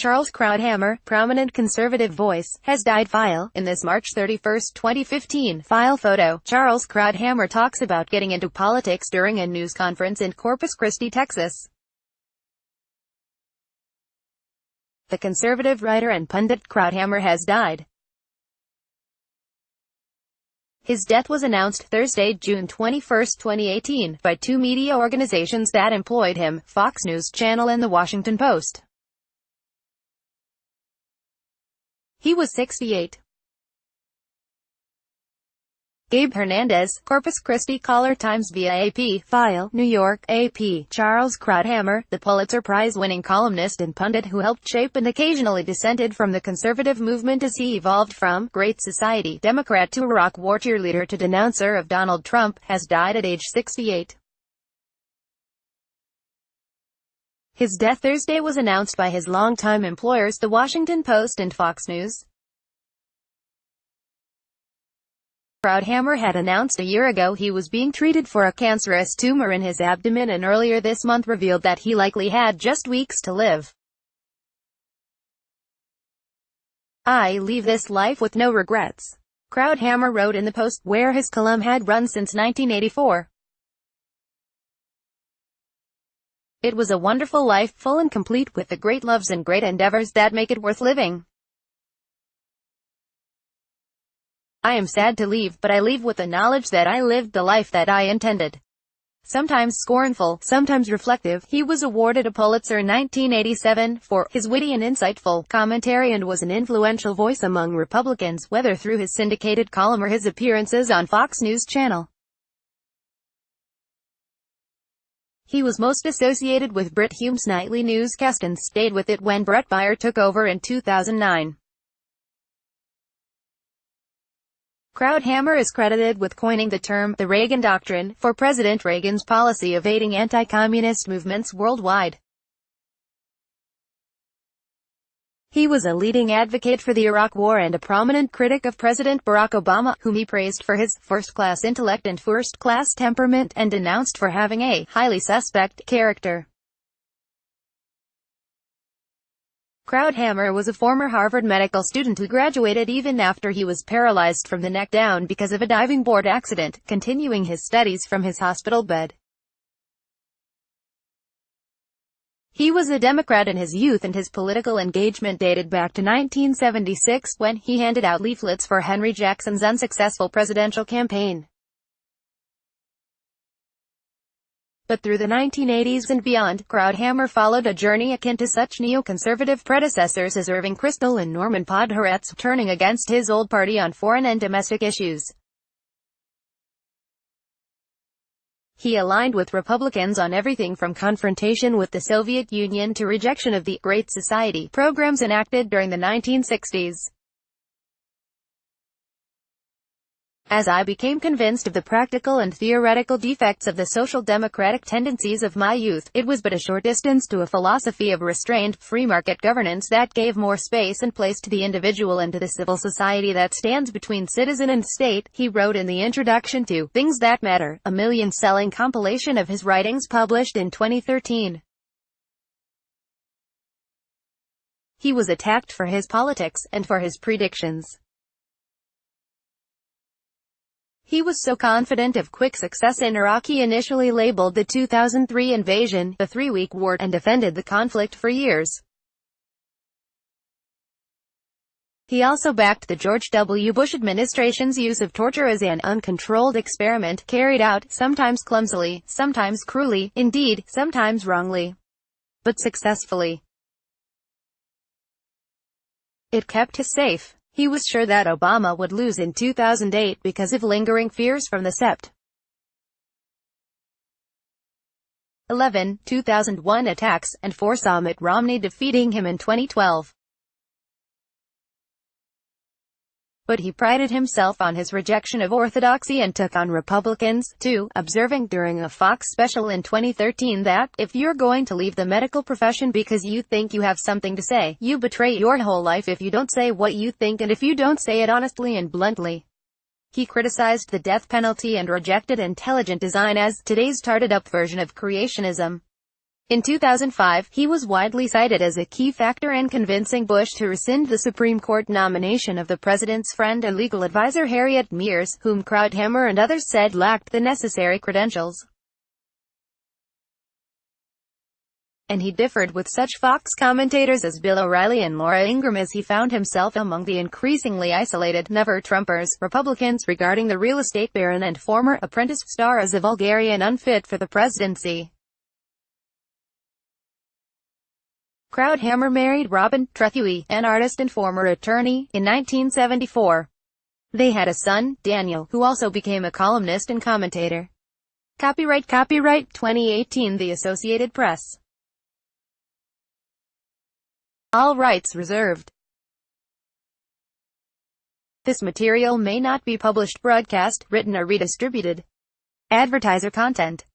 Charles Krauthammer, prominent conservative voice, has died. File, in this March 31, 2015, file photo, Charles Krauthammer talks about getting into politics during a news conference in Corpus Christi, Texas. The conservative writer and pundit Krauthammer has died. His death was announced Thursday, June 21, 2018, by two media organizations that employed him, Fox News Channel and The Washington Post. He was 68. Gabe Hernandez, Corpus Christi Caller-Times via AP. File, New York, AP. Charles Krauthammer, the Pulitzer Prize-winning columnist and pundit who helped shape and occasionally dissented from the conservative movement as he evolved from Great Society Democrat to Iraq War cheerleader to denouncer of Donald Trump, has died at age 68. His death Thursday was announced by his longtime employers, The Washington Post and Fox News. Krauthammer had announced a year ago he was being treated for a cancerous tumor in his abdomen and earlier this month revealed that he likely had just weeks to live. "I leave this life with no regrets," Krauthammer wrote in the Post, where his column had run since 1984. "It was a wonderful life, full and complete with the great loves and great endeavors that make it worth living. I am sad to leave, but I leave with the knowledge that I lived the life that I intended." Sometimes scornful, sometimes reflective, he was awarded a Pulitzer in 1987 for his witty and insightful commentary and was an influential voice among Republicans, whether through his syndicated column or his appearances on Fox News Channel. He was most associated with Brit Hume's nightly newscast and stayed with it when Bret Baier took over in 2009. Krauthammer is credited with coining the term, the Reagan Doctrine, for President Reagan's policy of aiding anti-communist movements worldwide. He was a leading advocate for the Iraq War and a prominent critic of President Barack Obama, whom he praised for his first-class intellect and first-class temperament, and denounced for having a highly suspect character. Krauthammer was a former Harvard medical student who graduated even after he was paralyzed from the neck down because of a diving board accident, continuing his studies from his hospital bed. He was a Democrat in his youth and his political engagement dated back to 1976, when he handed out leaflets for Henry Jackson's unsuccessful presidential campaign. But through the 1980s and beyond, Krauthammer followed a journey akin to such neoconservative predecessors as Irving Kristol and Norman Podhoretz, turning against his old party on foreign and domestic issues. He aligned with Republicans on everything from confrontation with the Soviet Union to rejection of the Great Society programs enacted during the 1960s. "As I became convinced of the practical and theoretical defects of the social democratic tendencies of my youth, it was but a short distance to a philosophy of restrained, free market governance that gave more space and place to the individual and to the civil society that stands between citizen and state," he wrote in the introduction to Things That Matter, a million-selling compilation of his writings published in 2013. He was attacked for his politics, and for his predictions. He was so confident of quick success in Iraq he initially labeled the 2003 invasion the three-week war, and defended the conflict for years. He also backed the George W. Bush administration's use of torture as an uncontrolled experiment, carried out, sometimes clumsily, sometimes cruelly, indeed, sometimes wrongly, but successfully. It kept us safe. He was sure that Obama would lose in 2008 because of lingering fears from the Sept. 11, 2001 attacks, and foresaw Mitt Romney defeating him in 2012. But he prided himself on his rejection of orthodoxy and took on Republicans, too, observing during a Fox special in 2013 that, "If you're going to leave the medical profession because you think you have something to say, you betray your whole life if you don't say what you think and if you don't say it honestly and bluntly." He criticized the death penalty and rejected intelligent design as today's tarted-up version of creationism. In 2005, he was widely cited as a key factor in convincing Bush to rescind the Supreme Court nomination of the president's friend and legal advisor Harriet Miers, whom Krauthammer and others said lacked the necessary credentials. And he differed with such Fox commentators as Bill O'Reilly and Laura Ingraham, as he found himself among the increasingly isolated, never-Trumpers, Republicans regarding the real estate baron and former Apprentice star as a vulgarian unfit for the presidency. Krauthammer married Robin Trethewey, an artist and former attorney, in 1974. They had a son, Daniel, who also became a columnist and commentator. Copyright 2018 The Associated Press. All rights reserved. This material may not be published, broadcast, written or redistributed. Advertiser content.